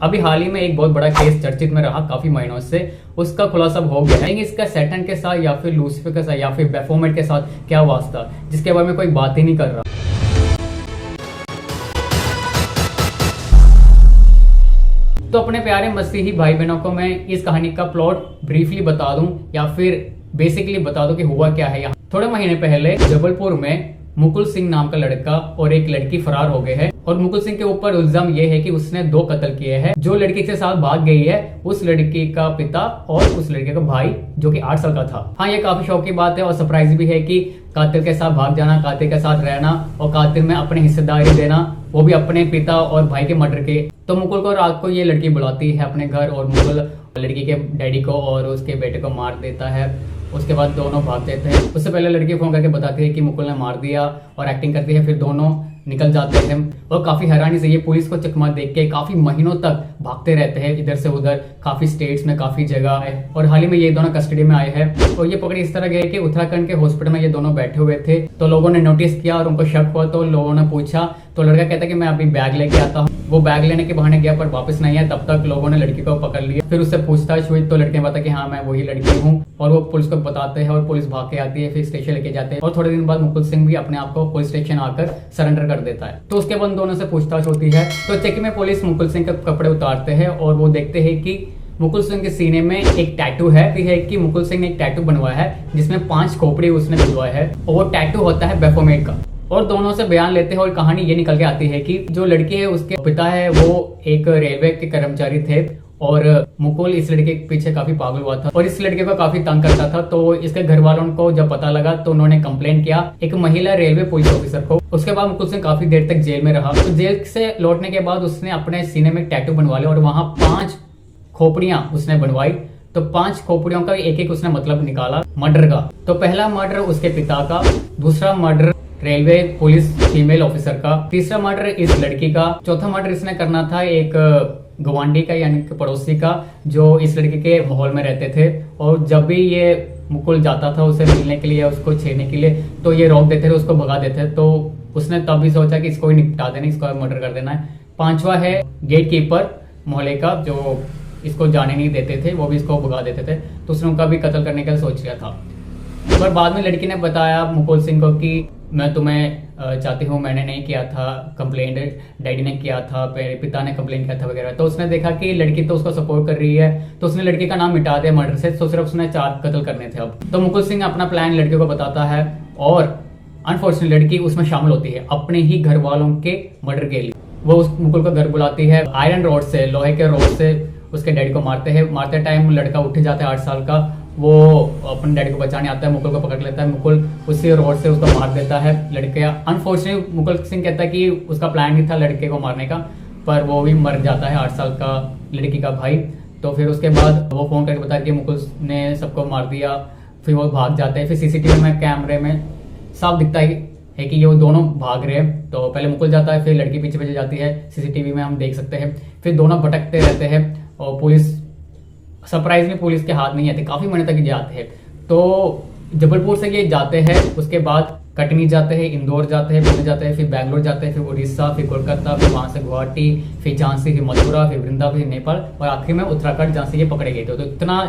अभी हाल ही में एक बहुत बड़ा केस चर्चित में रहा काफी महीनों से, उसका खुलासा हो गया है। इसका सैटर्न के साथ या फिर लूसीफर के साथ या फिर बैफोमेट के साथ क्या वास्ता, जिसके बारे में कोई बात ही नहीं कर रहा। तो अपने प्यारे मसीही भाई बहनों को मैं इस कहानी का प्लॉट ब्रीफली बता दूं या फिर बेसिकली बता दूं कि हुआ क्या है। यहाँ थोड़े महीने पहले जबलपुर में मुकुल सिंह नाम का लड़का और एक लड़की फरार हो गए हैं और मुकुल सिंह के ऊपर इल्जाम ये है कि उसने 2 कत्ल किए हैं। जो लड़की के साथ भाग गई है उस लड़की का पिता और उस लड़के का भाई जो कि 8 साल का था। हाँ, ये काफी शौक की बात है और सरप्राइज भी है कि कातिल के साथ भाग जाना, कातिल के साथ रहना और कातिल में अपनी हिस्सेदारी देना, वो भी अपने पिता और भाई के मर्डर के। तो मुकुल को रात को ये लड़की बुलाती है अपने घर और मुकुल लड़की के डैडी को और उसके बेटे को मार देता है। उसके बाद दोनों भाग देते हैं। उससे पहले लड़की फोन करके बताती है कि मुकुल ने मार दिया और एक्टिंग करती है, फिर दोनों निकल जाते हैं और काफी हैरानी से ये पुलिस को चकमा देख के काफी महीनों तक भागते रहते हैं इधर से उधर, काफी स्टेट्स में, काफी जगह है। और हाल ही में ये दोनों कस्टडी में आए हैं और ये पकड़े इस तरह गए कि उत्तराखंड के हॉस्पिटल में ये दोनों बैठे हुए थे। तो लोगों ने नोटिस किया और उनको शक हुआ तो लोगों ने पूछा, तो लड़का कहता है कि मैं अभी बैग लेके आता हूँ। वो बैग लेने के बहाने गया पर वापस नहीं है। तब तक लोगों ने लड़की को पकड़ लिया। फिर उससे पूछताछ हुई तो लड़के ने बताया कि हाँ मैं वही लड़की हूँ और वो पुलिस को बताते हैं और पुलिस भाग के आती है, फिर स्टेशन लेके जाते हैं और थोड़े दिन बाद मुकुल सिंह भी अपने आप को पुलिस स्टेशन आकर सरेंडर कर देता है। तो उसके बाद दोनों से पूछताछ होती है। तो चेकिंग में पुलिस मुकुल सिंह के कपड़े उतारते हैं और वो देखते हैं कि मुकुल सिंह के सीने में एक टैटू है कि मुकुल सिंह ने एक टैटू बनवाया है जिसमें 5 खोपड़ी उसने बनवाया है और वो टैटू होता है बैफोमेट का। और दोनों से बयान लेते हैं और कहानी ये निकल के आती है कि जो लड़की है उसके पिता है वो एक रेलवे के कर्मचारी थे और मुकुल इस लड़के के पीछे काफी पागल हुआ था और इस लड़के को काफी तंग करता था। तो इसके घर वालों को जब पता लगा तो उन्होंने कंप्लेंट किया एक महिला रेलवे पुलिस ऑफिसर को। उसके बाद मुकुल सिंह काफी देर तक जेल में रहा। तो जेल से लौटने के बाद उसने अपने सीने में टैटू बनवा लिया और वहां 5 खोपड़ियां उसने बनवाई। तो 5 खोपड़ियों का एक उसने मतलब निकाला मर्डर का। तो पहला मर्डर उसके पिता का, दूसरा murder railway police female officer का, तीसरा मर्डर इस लड़की का, चौथा मर्डर इसने करना था एक गवांडी का यानी कि पड़ोसी का जो इस लड़की के माहौल में रहते थे। और जब भी ये मुकुल जाता था उसे मिलने के लिए, उसको छेड़ने के लिए, तो ये रोक देते थे, उसको भगा देते थे। तो उसने तब भी सोचा कि इसको ही निपटा देना, इसको मर्डर कर देना है। 5वां है गेट कीपर मोहल्ले का जो इसको जाने नहीं देते थे, वो भी इसको भगा देते थे। तो उसने उनका भी कत्ल करने का सोच लिया था। पर बाद में लड़की ने बताया मुकुल सिंह को कि मैं तुम्हें चाहती हूँ, मैंने नहीं किया था, कंप्लेंट डैडी ने किया था, पिता ने कंप्लेंट किया था वगैरह। तो उसने देखा कि लड़की तो उसको सपोर्ट कर रही है तो उसने लड़की का नाम मिटा दिया मर्डर से। तो सिर्फ उसने 4 कत्ल करने थे अब। तो मुकुल सिंह अपना प्लान लड़की को बताता है और अनफॉर्चुनेटली लड़की उसमें शामिल होती है अपने ही घर वालों के मर्डर के लिए। वो उस मुकुल को घर बुलाती है, आयरन रॉड से, लोहे के रॉड से उसके डैडी को मारते हैं। मारते टाइम लड़का उठ जाता है 8 साल का, वो अपने डैडी को बचाने आता है, मुकुल को पकड़ लेता है। मुकुल उसी रोड से उसको मार देता है लड़के। अनफॉर्चुनेटली मुकुल सिंह कहता है कि उसका प्लान नहीं था लड़के को मारने का, पर वो भी मर जाता है 8 साल का लड़की का भाई। तो फिर उसके बाद वो फोन करके बताया कि मुकुल ने सबको मार दिया। फिर वो भाग जाते हैं। फिर सीसीटीवी में कैमरे में साफ दिखता है कि ये वो दोनों भाग रहे हैं। तो पहले मुकुल जाता है, फिर लड़की पीछे पीछे जाती है, सीसीटीवी में हम देख सकते हैं। फिर दोनों भटकते रहते हैं और पुलिस सरप्राइजली पुलिस के हाथ नहीं आते, काफी महीने तक जाते हैं। तो जबलपुर से ये जाते हैं, उसके बाद कटनी जाते हैं, इंदौर जाते हैं, पुणे जाते हैं, फिर बैंगलोर जाते हैं, फिर उड़ीसा, फिर कोलकाता, फिर वहां से गुवाहाटी, फिर झांसी, फिर मथुरा, फिर वृंदावन, फिर नेपाल और आखिर में उत्तराखंड जहां से ये पकड़े गए थे। तो इतना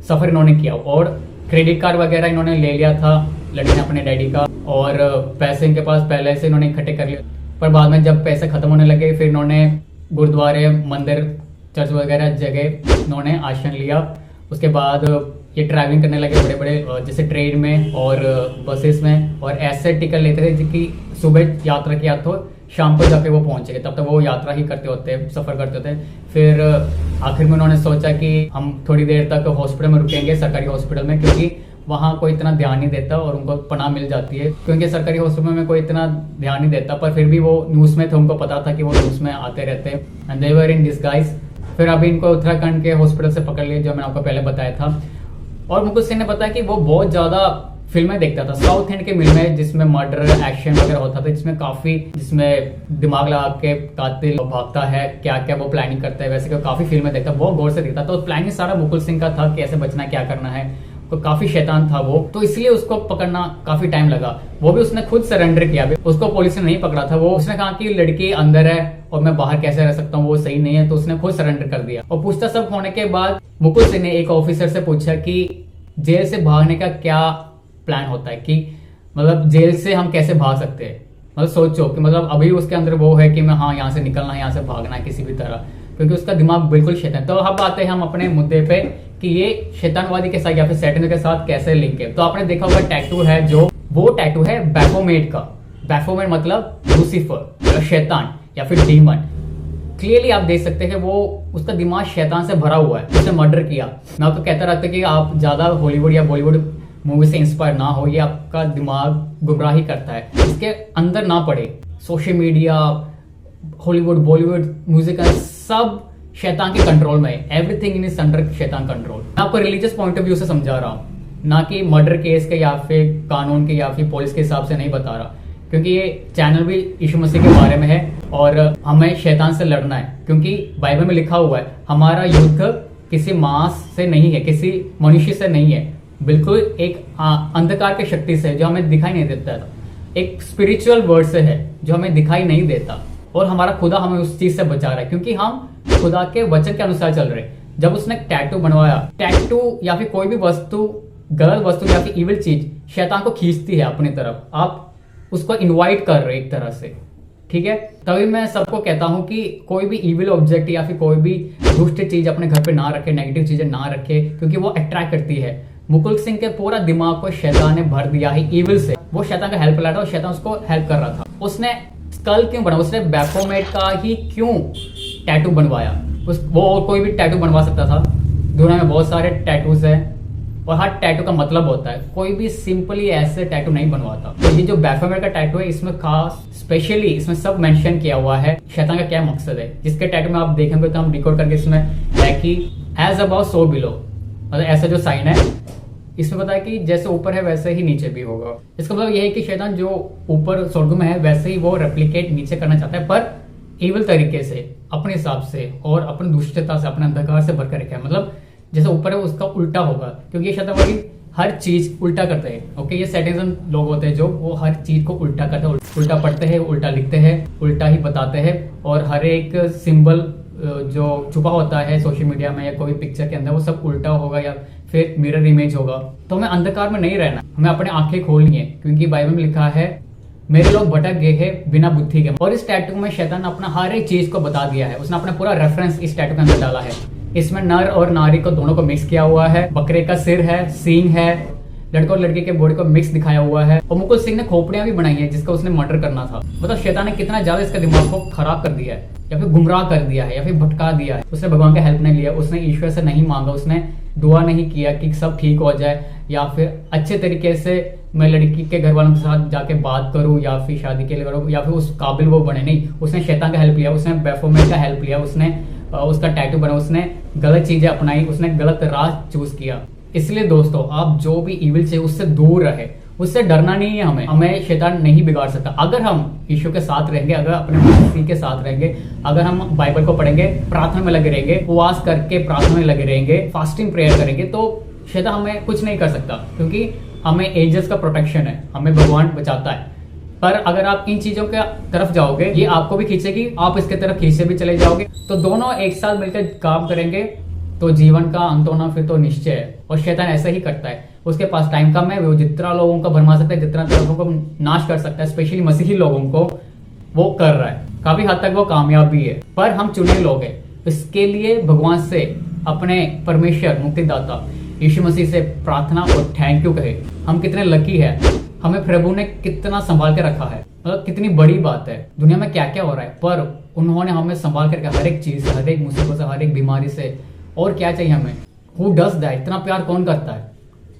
सफर इन्होंने किया और क्रेडिट कार्ड वगैरह इन्होंने ले लिया था लड़की ने अपने डैडी का और पैसे इनके पास पहले से इन्होंने इकट्ठे कर लिए। पर बाद में जब पैसे खत्म होने लगे फिर इन्होंने गुरुद्वारे, मंदिर, चर्च वगैरह जगह इन्होंने आश्रय लिया। उसके बाद ये ट्रैवलिंग करने लगे बड़े बड़े जैसे ट्रेन में और बसेस में और ऐसे टिकट लेते थे जिनकी सुबह यात्रा किया तो शाम को जाके वो पहुंचे, तब तक वो यात्रा ही करते होते, सफर करते होते। फिर आखिर में उन्होंने सोचा कि हम थोड़ी देर तक हॉस्पिटल में रुकेंगे, सरकारी हॉस्पिटल में, क्योंकि वहाँ कोई इतना ध्यान नहीं देता और उनको पनाह मिल जाती है, क्योंकि सरकारी हॉस्पिटल में कोई इतना ध्यान नहीं देता। पर फिर भी वो न्यूज़ में थे, उनको पता था कि वो न्यूज़ में आते रहते हैं and they were in disguise. फिर अभी इनको उत्तराखंड के हॉस्पिटल से पकड़ लिया जो मैंने आपको पहले बताया था। और मुकुल सिंह ने बताया कि वो बहुत ज्यादा फिल्में देखता था, साउथ इंड की फिल्में जिसमें मर्डर, एक्शन वगैरह होता था, जिसमें दिमाग लगा के कातिल भागता है, क्या क्या वो प्लानिंग करता है, वैसे काफी फिल्में देखता, बहुत गौर से देखता। तो प्लानिंग सारा मुकुल सिंह का था, कैसे बचना, क्या करना है, काफी शैतान था वो, तो इसलिए उसको पकड़ना काफी टाइम लगा। वो भी उसने खुद सरेंडर किया, उसको पुलिस ने नहीं पकड़ा था। वो उसने कहा कि लड़की अंदर है और मैं बाहर कैसे रह सकता हूँ, वो सही नहीं है, तो उसने खुद सरेंडर कर दिया। और पूछताछ सब होने के बाद मुकुल सिंह ने एक ऑफिसर से पूछा कि जेल से भागने का क्या प्लान होता है, कि मतलब जेल से हम कैसे भाग सकते हैं। मतलब सोचो कि मतलब अभी उसके अंदर वो है कि मैं हाँ यहाँ से निकलना है, यहाँ से भागना है किसी भी तरह, क्योंकि उसका दिमाग बिल्कुल शैतान। तो अब आते हैं हम अपने मुद्दे पे कि ये शैतानवादी के साथ या फिर सैटन के साथ कैसे लिंक है। तो आपने देखा होगा टैटू है, जो वो टैटू है बैफोमेट का। बैफोमेट मतलब लूसीफर या शैतान या फिर डीमन। क्लियरली आप देख सकते हैं वो उसका दिमाग शैतान से भरा हुआ है, उसने मर्डर किया। मैं आपको कहता रहता कि आप ज्यादा हॉलीवुड या बॉलीवुड मूवी से इंस्पायर ना हो, ये आपका दिमाग गुमराही करता है, इसके अंदर ना पड़े। Social media, Hollywood, Bollywood, music सब शैतान के कंट्रोल में है। एवरीथिंग इन इज अंडर शैतान कंट्रोल। मैं आपको रिलीजियस पॉइंट ऑफ व्यू से समझा रहा हूँ, ना कि मर्डर केस के या फिर कानून के या फिर पुलिस के हिसाब से नहीं बता रहा, क्योंकि ये चैनल भी यीशु मसीह के बारे में है और हमें शैतान से लड़ना है। क्योंकि बाइबल में लिखा हुआ है हमारा युद्ध किसी मांस से नहीं है, किसी मनुष्य से नहीं है, बिल्कुल एक अंधकार की शक्ति से जो हमें दिखाई नहीं देता था, एक स्पिरिचुअल वर्ड से है जो हमें दिखाई नहीं देता। और हमारा खुदा हमें उस चीज से बचा रहा है, क्योंकि हम खुदा के वचन के अनुसार चल रहे हैं। जब उसने टैटू बनवाया, टैटू या फिर कोई भी वस्तु, गलत वस्तु या फिर इविल चीज शैतान को खींचती है अपनी तरफ। आप उसको इनवाइट कर रहे हैं एक तरह से, ठीक है। तभी मैं सबको कहता हूं कि कोई भी इविल ऑब्जेक्ट या फिर कोई भी दुष्ट चीज अपने घर पे ना रखे, नेगेटिव चीजें ना रखे, क्योंकि वो अट्रैक्ट करती है। मुकुल सिंह के पूरा दिमाग को शैतान ने भर दिया है इविल से। वो शैतान का हेल्प लाया था और शैतान उसको हेल्प कर रहा था। उसने स्कल क्यों बना, उसने बैफोमेट का ही क्यों टैटू बनवाया? वो और कोई भी टैटू बनवा सकता था। दुनिया में बहुत सारे टैटूज हैं और हर टैटू का मतलब होता है, कोई भी सिंपली ऐसे टैटू नहीं बनवाता। तो ये जो बैफोमेट का टैटू है, इसमें खास स्पेशली इसमें सब मेंशन किया हुआ है शैतान का क्या मकसद है। जिसके टैटू में आप देखेंगे तो हम डिकोड करके इसमें है कि एज अबाउट सो बिलो, मतलब ऐसा जो साइन है इसमें पता है कि जैसे ऊपर है वैसे ही नीचे भी होगा। इसका मतलब यह है कि शैतान जो ऊपर स्वर्ग में है वैसे ही वो रेप्लिकेट नीचे करना चाहता है, पर इविल तरीके से, अपने हिसाब से और अपनी दुष्टता से, अपने अंधकार से भर कर रखा है। मतलब जैसे ऊपर है उसका उल्टा होगा, क्योंकि ये शैतान हर चीज उल्टा करते हैं। ओके, ये सैटेनिज्म लोग होते हैं जो वो हर चीज को उल्टा करते हैं, उल्टा पढ़ते हैं, उल्टा लिखते हैं, उल्टा ही बताते हैं। और हर एक सिंबल जो छुपा होता है सोशल मीडिया में या कोई पिक्चर के अंदर, वो सब उल्टा होगा या फिर मिरर इमेज होगा। तो हमें अंधकार में नहीं रहना, हमें अपने आंखें खोलनी है, क्योंकि बाइबल में लिखा है मेरे लोग भटक गए हैं बिना बुद्धि के। और इस टैटू में शैतान ने अपना हर एक चीज को बता दिया है। उसने अपना पूरा रेफरेंस इस टैटू के अंदर डाला है। इसमें नर और नारी को दोनों को मिक्स किया हुआ है, बकरे का सिर है, सींग है, लड़के और लड़की के बॉडी को मिक्स दिखाया हुआ है। और मुकुल सिंह ने खोपड़ियां भी बनाई है जिसका उसने मर्डर करना था। मतलब शैतान ने कितना ज्यादा इसका दिमाग को खराब कर दिया है, या फिर गुमराह कर दिया है, या फिर भटका दिया है। उसने भगवान का हेल्प नहीं लिया, उसने ईश्वर से नहीं मांगा, उसने दुआ नहीं किया कि सब ठीक हो जाए, या फिर अच्छे तरीके से मैं लड़की के घर वालों के साथ जाके बात करूं, या फिर शादी के लिए करूं, या फिर उस काबिल वो बने। नहीं, उसने शैतान का हेल्प लिया, उसने बैफोमेट का हेल्प लिया, उसने उसका टैटू बना, उसने गलत चीजें अपनाई, उसने गलत राह चूज किया। इसलिए दोस्तों, आप जो भी इविल से उससे दूर रहे, उससे डरना नहीं है। हमें शैतान नहीं बिगाड़ सकता अगर हम यीशु के साथ रहेंगे, अगर अपने मसीह के साथ रहेंगे, अगर हम बाइबल को पढ़ेंगे, प्रार्थना में लगे रहेंगे, उपवास करके प्रार्थना में लगे रहेंगे, फास्टिंग प्रेयर करेंगे, तो शैतान हमें कुछ नहीं कर सकता, क्योंकि हमें एंजल्स का प्रोटेक्शन है, हमें भगवान बचाता है। पर अगर आप इन चीजों के तरफ जाओगे, ये आपको भी खींचेगी, आप इसके तरफ खींचे भी चले जाओगे, तो दोनों एक साथ मिलकर काम करेंगे तो जीवन का अंत होना फिर तो निश्चय है। और शैतान ऐसा ही करता है, उसके पास टाइम कम है, वो जितना लोगों को भरमा सकता है, जितना तरफों को नाश कर सकता है, स्पेशली मसीही लोगों को, वो कर रहा है। काफी हद तक वो कामयाब भी है। पर हम चुने लोग हैं, इसके लिए भगवान से, अपने परमेश्वर मुक्तिदाता यीशु मसीह से प्रार्थना और थैंक यू कहे। हम कितने लकी है, हमें प्रभु ने कितना संभाल के रखा है। मतलब कितनी बड़ी बात है, दुनिया में क्या क्या हो रहा है, पर उन्होंने हमें संभाल कर रखा, हर एक चीज, हर एक मुसीबत से, हर एक बीमारी से। और क्या चाहिए हमें? Who does that? इतना प्यार कौन करता है?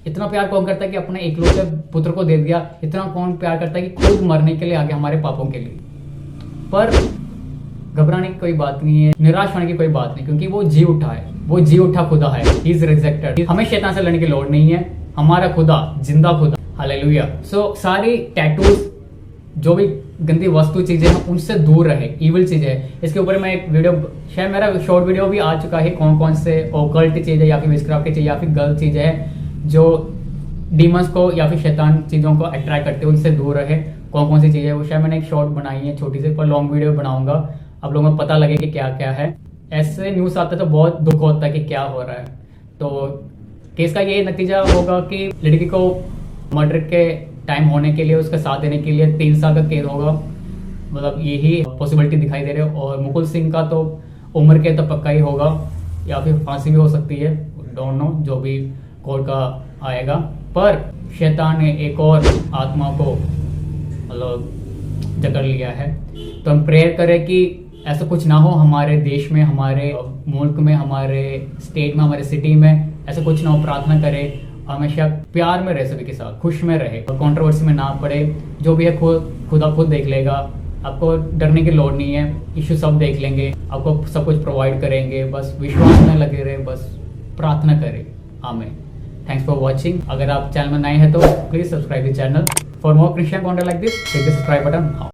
इतना प्यार कौन करता है कि अपने इकलौते पुत्र को दे दिया? इतना कौन प्यार करता है कि खुद मरने के लिए आगे हमारे पापों के लिए? पर घबराने की कोई बात नहीं है, निराश होने की कोई बात नहीं, क्योंकि वो जी उठा है, वो जी उठा खुदा है। He is rejected. हमें शैतान से लड़ने की लोड़ नहीं है, हमारा खुदा जिंदा खुदा। हालेलुया। सो सारी टैटूज, जो भी गंदी वस्तु चीजें हैं, उनसे दूर रहे, इविल चीजें है। इसके ऊपर मैं एक वीडियो, शायद मेरा शॉर्ट वीडियो भी आ चुका है, कौन कौन से ऑकल्ट चीजें या फिर विचक्राफ्ट की चीजें या फिर गलत चीजें है जो डीमंस को या फिर शैतान चीज़ों को अट्रैक्ट करते हैं उनसे दूर रहे। कौन कौन सी चीज़ें, वो शायद मैंने एक शॉर्ट बनाई है छोटी सी, पर लॉन्ग वीडियो बनाऊंगा, आप लोगों को पता लगे कि क्या क्या है। ऐसे न्यूज़ आते तो बहुत दुख होता है कि क्या हो रहा है। तो केस का ये नतीजा होगा कि लड़की को मर्डर के टाइम होने के लिए, उसका साथ देने के लिए 3 साल का कैद होगा, मतलब यही पॉसिबिलिटी दिखाई दे रही है। और मुकुल सिंह का तो उम्र कैद तो पक्का ही होगा, या फिर फांसी भी हो सकती है, डोंट नो, जो भी कोर्ट का आएगा। पर शैतान ने एक और आत्मा को मतलब जकड़ लिया है। तो हम प्रेयर करें कि ऐसा कुछ ना हो हमारे देश में, हमारे मुल्क में, हमारे स्टेट में, हमारे सिटी में, ऐसा कुछ ना हो। प्रार्थना करें हमेशा प्यार में रहे, सभी के साथ खुश में रहे, कंट्रोवर्सी में ना पड़े। जो भी है खुदा खुद देख लेगा, आपको डरने की लोड़ नहीं है। इशू सब देख लेंगे, आपको सब कुछ प्रोवाइड करेंगे। बस विश्वास में लगे रहे, बस प्रार्थना करें। आमीन। Thanks for watching. अगर आप चैनल में नए हैं तो please subscribe the channel for more Christian content like this. Hit the subscribe button.